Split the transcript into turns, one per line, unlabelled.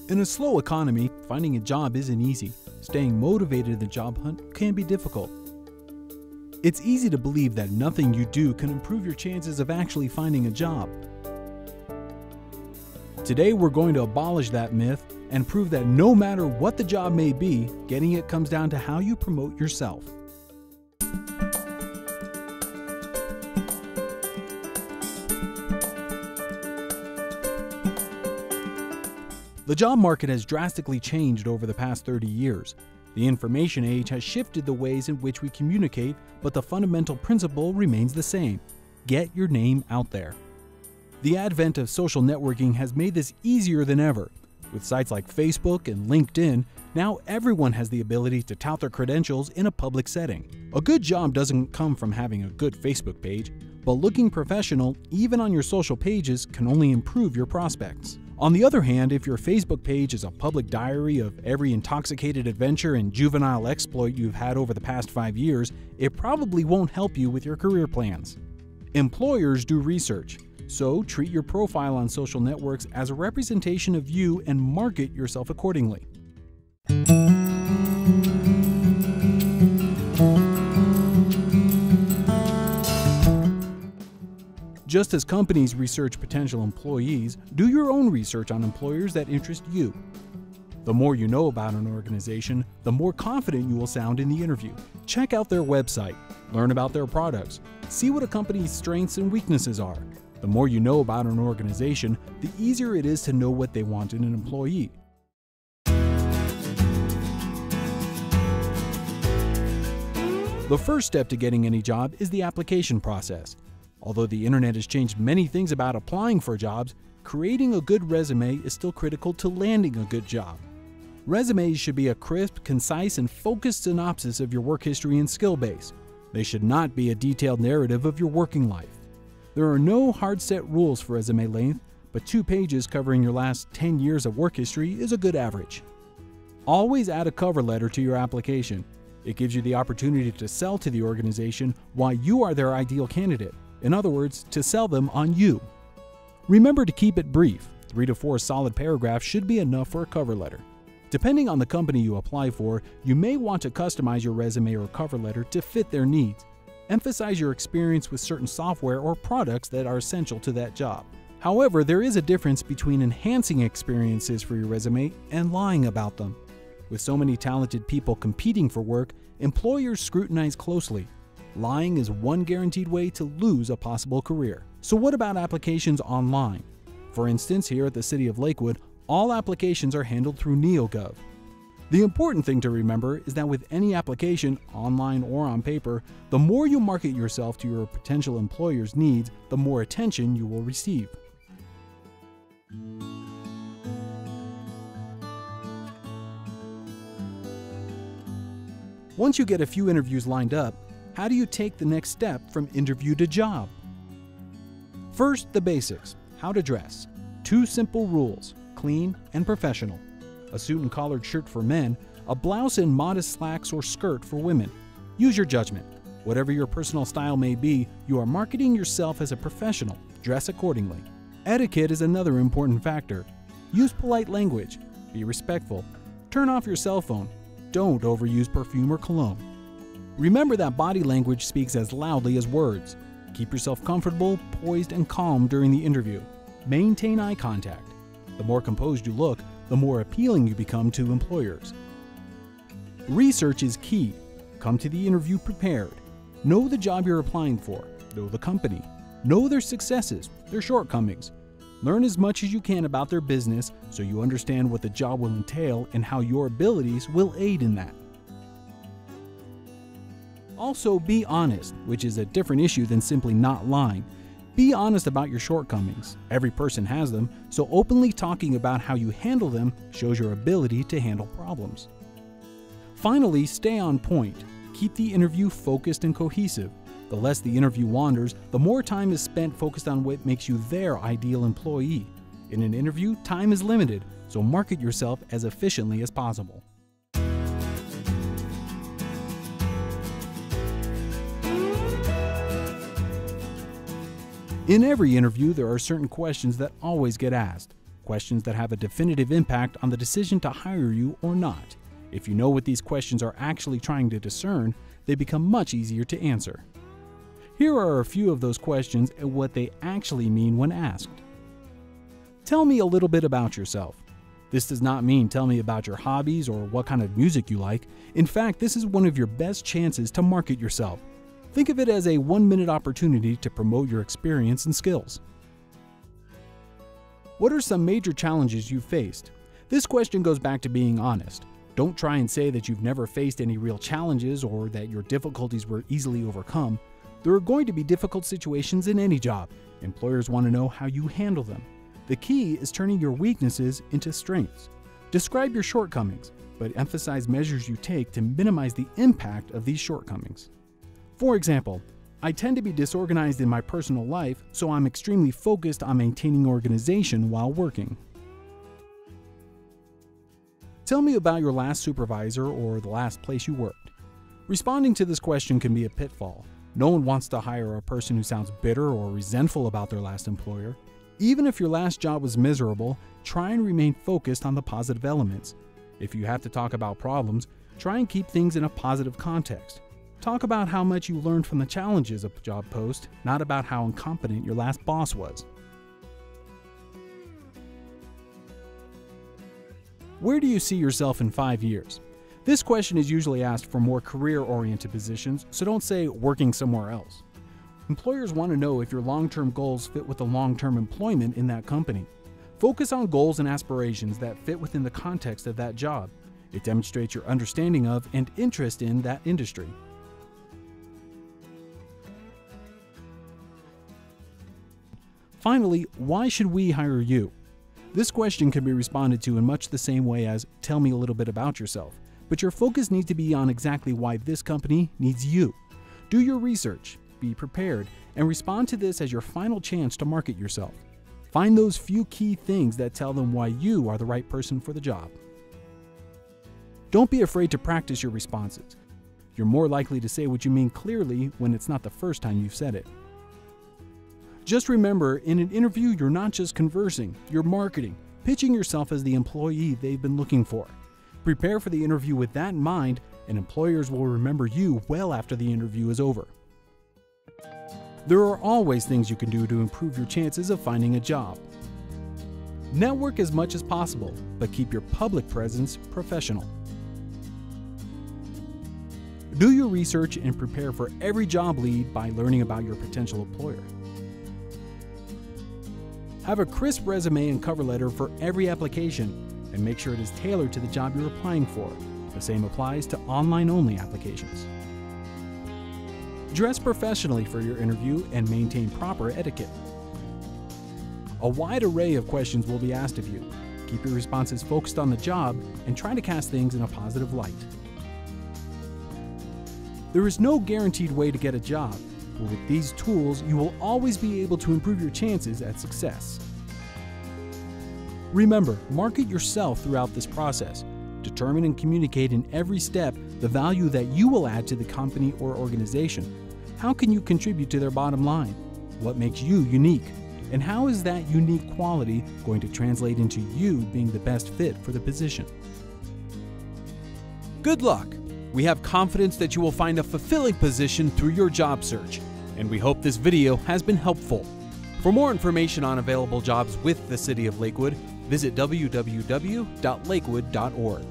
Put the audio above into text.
In a slow economy, finding a job isn't easy. Staying motivated in the job hunt can be difficult. It's easy to believe that nothing you do can improve your chances of actually finding a job. Today, we're going to abolish that myth and prove that no matter what the job may be, getting it comes down to how you promote yourself. The job market has drastically changed over the past 30 years. The information age has shifted the ways in which we communicate, but the fundamental principle remains the same: get your name out there. The advent of social networking has made this easier than ever. With sites like Facebook and LinkedIn, now everyone has the ability to tout their credentials in a public setting. A good job doesn't come from having a good Facebook page, but looking professional, even on your social pages, can only improve your prospects. On the other hand, if your Facebook page is a public diary of every intoxicated adventure and juvenile exploit you've had over the past 5 years, it probably won't help you with your career plans. Employers do research, so treat your profile on social networks as a representation of you and market yourself accordingly. Just as companies research potential employees, do your own research on employers that interest you. The more you know about an organization, the more confident you will sound in the interview. Check out their website, learn about their products, see what a company's strengths and weaknesses are. The more you know about an organization, the easier it is to know what they want in an employee. The first step to getting any job is the application process. Although the internet has changed many things about applying for jobs, creating a good resume is still critical to landing a good job. Resumes should be a crisp, concise, and focused synopsis of your work history and skill base. They should not be a detailed narrative of your working life. There are no hard set rules for resume length, but 2 pages covering your last 10 years of work history is a good average. Always add a cover letter to your application. It gives you the opportunity to sell to the organization why you are their ideal candidate. In other words, to sell them on you. Remember to keep it brief. 3 to 4 solid paragraphs should be enough for a cover letter. Depending on the company you apply for, you may want to customize your resume or cover letter to fit their needs. Emphasize your experience with certain software or products that are essential to that job. However, there is a difference between enhancing experiences for your resume and lying about them. With so many talented people competing for work, employers scrutinize closely. Lying is one guaranteed way to lose a possible career. So what about applications online? For instance, here at the City of Lakewood, all applications are handled through NeoGov. The important thing to remember is that with any application, online or on paper, the more you market yourself to your potential employer's needs, the more attention you will receive. Once you get a few interviews lined up, how do you take the next step from interview to job? First, the basics. How to dress. 2 simple rules: clean and professional. A suit and collared shirt for men, a blouse and modest slacks or skirt for women. Use your judgment. Whatever your personal style may be, you are marketing yourself as a professional. Dress accordingly. Etiquette is another important factor. Use polite language. Be respectful. Turn off your cell phone. Don't overuse perfume or cologne. Remember that body language speaks as loudly as words. Keep yourself comfortable, poised, and calm during the interview. Maintain eye contact. The more composed you look, the more appealing you become to employers. Research is key. Come to the interview prepared. Know the job you're applying for. Know the company. Know their successes, their shortcomings. Learn as much as you can about their business so you understand what the job will entail and how your abilities will aid in that. Also, be honest, which is a different issue than simply not lying. Be honest about your shortcomings. Every person has them, so openly talking about how you handle them shows your ability to handle problems. Finally, stay on point. Keep the interview focused and cohesive. The less the interview wanders, the more time is spent focused on what makes you their ideal employee. In an interview, time is limited, so market yourself as efficiently as possible. In every interview, there are certain questions that always get asked. questions that have a definitive impact on the decision to hire you or not. If you know what these questions are actually trying to discern, they become much easier to answer. Here are a few of those questions and what they actually mean when asked. Tell me a little bit about yourself. This does not mean tell me about your hobbies or what kind of music you like. In fact, this is one of your best chances to market yourself. Think of it as a 1-minute opportunity to promote your experience and skills. What are some major challenges you've faced? This question goes back to being honest. Don't try and say that you've never faced any real challenges or that your difficulties were easily overcome. There are going to be difficult situations in any job. Employers want to know how you handle them. The key is turning your weaknesses into strengths. Describe your shortcomings, but emphasize measures you take to minimize the impact of these shortcomings. For example, I tend to be disorganized in my personal life, so I'm extremely focused on maintaining organization while working. Tell me about your last supervisor or the last place you worked. Responding to this question can be a pitfall. No one wants to hire a person who sounds bitter or resentful about their last employer. Even if your last job was miserable, try and remain focused on the positive elements. If you have to talk about problems, try and keep things in a positive context. Talk about how much you learned from the challenges of a job post, not about how incompetent your last boss was. Where do you see yourself in 5 years? This question is usually asked for more career-oriented positions, so don't say working somewhere else. Employers want to know if your long-term goals fit with the long-term employment in that company. Focus on goals and aspirations that fit within the context of that job. It demonstrates your understanding of and interest in that industry. Finally, why should we hire you? This question can be responded to in much the same way as tell me a little bit about yourself, but your focus needs to be on exactly why this company needs you. Do your research, be prepared, and respond to this as your final chance to market yourself. Find those few key things that tell them why you are the right person for the job. Don't be afraid to practice your responses. You're more likely to say what you mean clearly when it's not the first time you've said it. Just remember, in an interview, you're not just conversing, you're marketing, pitching yourself as the employee they've been looking for. Prepare for the interview with that in mind, and employers will remember you well after the interview is over. There are always things you can do to improve your chances of finding a job. Network as much as possible, but keep your public presence professional. Do your research and prepare for every job lead by learning about your potential employer. Have a crisp resume and cover letter for every application, and make sure it is tailored to the job you're applying for. The same applies to online-only applications. Dress professionally for your interview and maintain proper etiquette. A wide array of questions will be asked of you. Keep your responses focused on the job and try to cast things in a positive light. There is no guaranteed way to get a job, but with these tools, you will always be able to improve your chances at success. Remember, market yourself throughout this process. Determine and communicate in every step the value that you will add to the company or organization. How can you contribute to their bottom line? What makes you unique? And how is that unique quality going to translate into you being the best fit for the position?
Good luck! We have confidence that you will find a fulfilling position through your job search, and we hope this video has been helpful. For more information on available jobs with the City of Lakewood, visit www.lakewood.org.